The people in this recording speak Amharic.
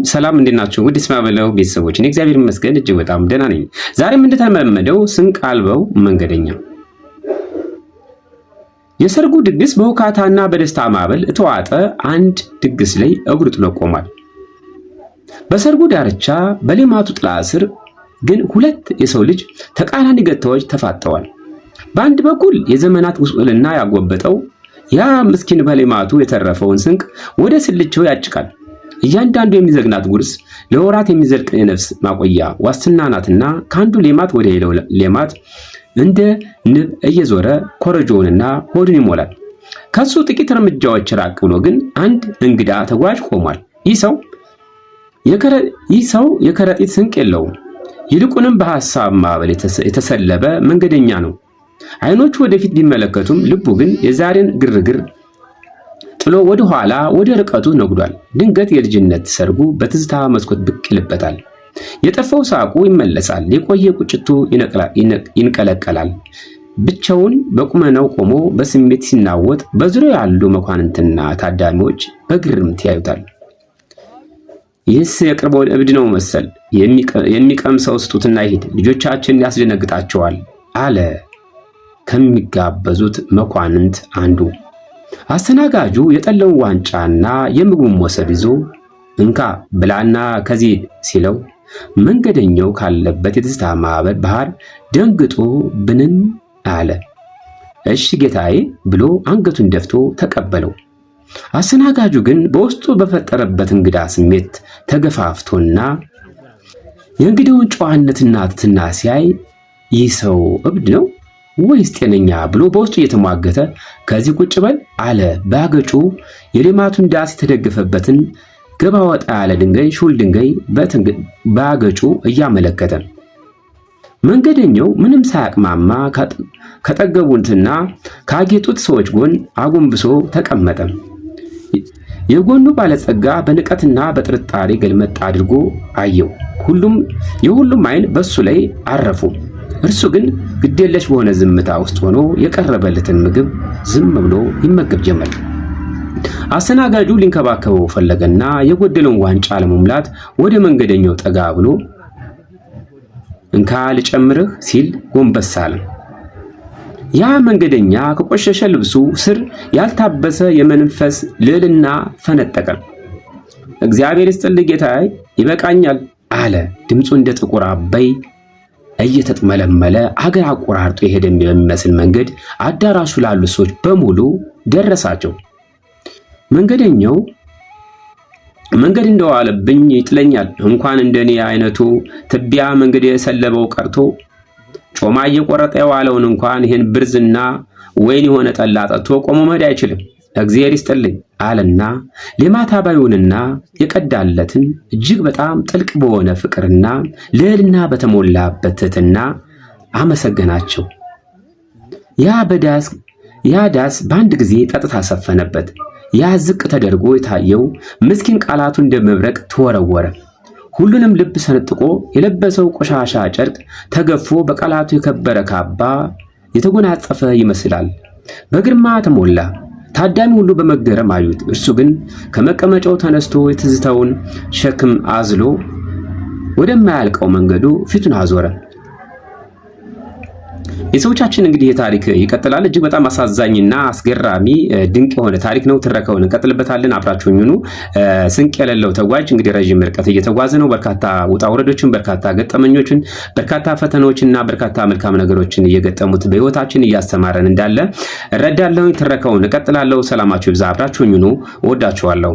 ሰላም እንዴት ናችሁ? ውድ ስማ በለው ቤተሰቦች፣ እኔ እግዚአብሔር ይመስገን እጅግ በጣም ደህና ነኝ። ዛሬም እንደተለመደው ስንቅ አልበው መንገደኛ። የሰርጉ ድግስ በውካታና በደስታ ማዕበል የተዋጠ አንድ ድግስ ላይ እግሩ ጥሎ ቆሟል። በሰርጉ ዳርቻ በሌማቱ ጥላ ስር ግን ሁለት የሰው ልጅ ተቃራኒ ገጽታዎች ተፋጠዋል። በአንድ በኩል የዘመናት ጉስቁልና ያጎበጠው ያ ምስኪን በሌማቱ የተረፈውን ስንቅ ወደ ስልቻው ያጭቃል። እያንዳንዱ የሚዘግናት ጉርስ ለወራት የሚዘልቅ የነፍስ ማቆያ ዋስትና ናትና ከአንዱ ሌማት ወደ ሌላው ሌማት እንደ ንብ እየዞረ ኮረጆውንና ሆዱን ይሞላል። ከሱ ጥቂት እርምጃዎች ራቅ ብሎ ግን አንድ እንግዳ ተጓዥ ቆሟል። ይህ ሰው የከረጢት ስንቅ የለውም። ይልቁንም በሐሳብ ማዕበል የተሰለበ መንገደኛ ነው። አይኖቹ ወደፊት ቢመለከቱም ልቡ ግን የዛሬን ግርግር ጥሎ ወደ ኋላ ወደ ርቀቱ ነጉዷል። ድንገት የልጅነት ሰርጉ በትዝታ መስኮት ብቅ ይልበታል። የጠፋው ሳቁ ይመለሳል። የቆየ ቁጭቱ ይንቀለቀላል። ብቻውን በቁመናው ቆሞ በስሜት ሲናወጥ በዙሪያው ያሉ መኳንንትና ታዳሚዎች በግርምት ያዩታል። ይህስ የቅርብ እብድ ነው መሰል። የሚቀምሰው ስጡትና ይሄድ፣ ልጆቻችን ያስደነግጣቸዋል አለ ከሚጋበዙት መኳንንት አንዱ። አስተናጋጁ የጠላውን ዋንጫና የምግቡን ሞሰብ ይዞ እንካ ብላና ከዚህ ሲለው መንገደኛው ካለበት የትዝታ ማዕበል ባህር ደንግጦ ብንን አለ። እሺ ጌታዬ ብሎ አንገቱን ደፍቶ ተቀበለው። አስተናጋጁ ግን በውስጡ በፈጠረበት እንግዳ ስሜት ተገፋፍቶና የእንግዳውን ጨዋነትና ትሕትና ሲያይ ይህ ሰው እብድ ነው ወይስ ጤነኛ ብሎ በውስጡ እየተሟገተ ከዚህ ቁጭ በል አለ። በአገጩ የሌማቱን ዳስ የተደገፈበትን ገባ ወጣ ያለ ድንጋይ ሹል ድንጋይ በአገጩ እያመለከተ መንገደኛው ምንም ሳያቅማማ ከጠገቡትና ካጌጡት ሰዎች ጎን አጎንብሶ ተቀመጠ። የጎኑ ባለጸጋ በንቀትና በጥርጣሬ ገልመጥ አድርጎ አየው። የሁሉም አይን በሱ ላይ አረፉ። እርሱ ግን ግዴለሽ በሆነ ዝምታ ውስጥ ሆኖ የቀረበለትን ምግብ ዝም ብሎ ይመገብ ጀመር። አስተናጋጁ ሊንከባከበው ፈለገና የጎደለውን ዋንጫ ለመሙላት ወደ መንገደኛው ጠጋ ብሎ እንካ ልጨምርህ ሲል ጎንበስ አለ። ያ መንገደኛ ከቆሸሸ ልብሱ ስር ያልታበሰ የመንፈስ ልዕልና ፈነጠቀ። እግዚአብሔር ይስጥልህ ጌታዬ፣ ይበቃኛል አለ። ድምፁ እንደ ጥቁር አባይ እየተጥመለመለ አገር አቆራርጦ የሄደ በሚመስል መንገድ አዳራሹ ላሉ ሰዎች በሙሉ ደረሳቸው። መንገደኛው መንገድ እንደዋለብኝ ይጥለኛል። እንኳን እንደኔ አይነቱ ትቢያ መንገድ የሰለበው ቀርቶ ጮማ እየቆረጠ የዋለውን እንኳን ይህን ብርዝና ወይን የሆነ ጠላ ጠጥቶ ቆሞ መሄድ አይችልም። እግዚአብሔር ይስጥልኝ አለና ሌማታባዩንና የቀዳለትን እጅግ በጣም ጥልቅ በሆነ ፍቅርና ልዕልና በተሞላበት ትሕትና አመሰገናቸው። ያ ዳስ በአንድ ጊዜ ጠጥታ ሰፈነበት። ያ ዝቅ ተደርጎ የታየው ምስኪን ቃላቱ እንደ መብረቅ ተወረወረ። ሁሉንም ልብ ሰንጥቆ የለበሰው ቆሻሻ ጨርቅ ተገፎ በቃላቱ የከበረ ካባ የተጎናጸፈ ይመስላል። በግርማ ተሞላ። ታዳሚ ሁሉ በመገረም አዩት። እርሱ ግን ከመቀመጫው ተነስቶ የትዝታውን ሸክም አዝሎ ወደማያልቀው መንገዱ ፊቱን አዞረ። የሰዎቻችን እንግዲህ የታሪክ ይቀጥላል። እጅግ በጣም አሳዛኝና አስገራሚ ድንቅ የሆነ ታሪክ ነው። ትረካውን እንቀጥልበታለን። አብራችሁኝ ሁኑ። ስንቅ የሌለው ተጓዥ እንግዲህ ረጅም ርቀት እየተጓዘ ነው። በርካታ ውጣ ውረዶችን፣ በርካታ ገጠመኞችን፣ በርካታ ፈተናዎችና በርካታ መልካም ነገሮችን እየገጠሙት በህይወታችን እያስተማረን እንዳለ እረዳለሁ። ትረካውን እቀጥላለሁ። ሰላማችሁ ይብዛ። አብራችሁኝ ሁኑ። እወዳችኋለሁ።